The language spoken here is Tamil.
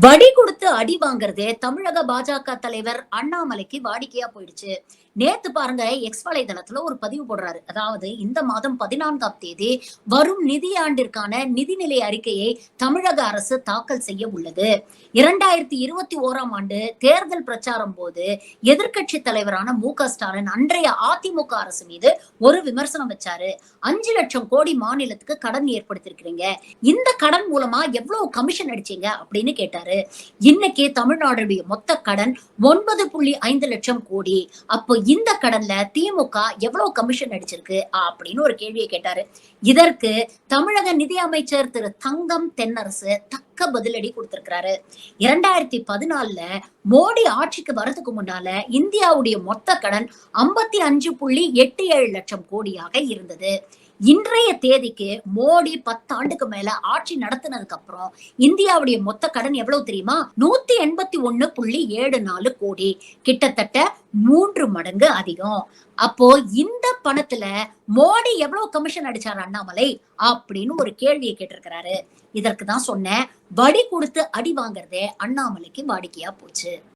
வடி கொடுத்து அடி வாங்குறதே தமிழக பாஜக தலைவர் அண்ணாமலைக்கு வாடிக்கையா போயிடுச்சு. நேத்து பாருங்க எக்ஸ் வலைதளத்துல ஒரு பதிவு போடுறாரு. அதாவது இந்த மாதம் 14ஆம் தேதி வரும் நிதியாண்டிற்கான நிதிநிலை அறிக்கையை தமிழக அரசு தாக்கல் செய்ய உள்ளது. 2021ஆம் ஆண்டு தேர்தல் பிரச்சாரம் போது எதிர்க்கட்சி தலைவரான மு.க.ஸ்டாலின் அன்றைய அதிமுக அரசு மீது ஒரு விமர்சனம் வச்சாரு. 5 லட்சம் கோடி மாநிலத்துக்கு கடன் ஏற்படுத்திருக்கிறீங்க. இந்த கடன் மூலமா எவ்வளவு கமிஷன் அடிச்சீங்க அப்படின்னு கேட்டாரு. இன்னைக்கு தமிழ்நாடுடைய மொத்த கடன் 9.5 லட்சம் கோடி. அப்போ இந்த கடன்ல திமுக எவ்வளவு கமிஷன் அடிச்சிருக்கு அப்படின்னு ஒரு கேள்வியை கேட்டாரு. இதற்கு தமிழக நிதி அமைச்சர் திரு தங்கம் தென்னரசு தக்க பதிலடி கொடுத்திருக்கிறாரு. 2014ல மோடி ஆட்சிக்கு வரதுக்கு முன்னால இந்தியாவுடைய மொத்த கடன் 55.87 லட்சம் கோடியாக இருந்தது. இன்றைய தேதிக்கு மோடி 10 ஆண்டுக்கு மேல ஆட்சி நடத்தினதுக்கு அப்புறம் இந்தியாவுடைய மொத்த கடன் எவ்வளவு தெரியுமா? 181.74 கோடி. கிட்டத்தட்ட 3 மடங்கு அதிகம். அப்போ இந்த பணத்துல மோடி எவ்வளவு கமிஷன் அடிச்சாரு அண்ணாமலை அப்படின்னு ஒரு கேள்வியை கேட்டிருக்கிறாரு. இதற்கு தான் சொன்னேன், வடி கொடுத்து அடி வாங்குறதே அண்ணாமலைக்கு வாடிக்கையா போச்சு.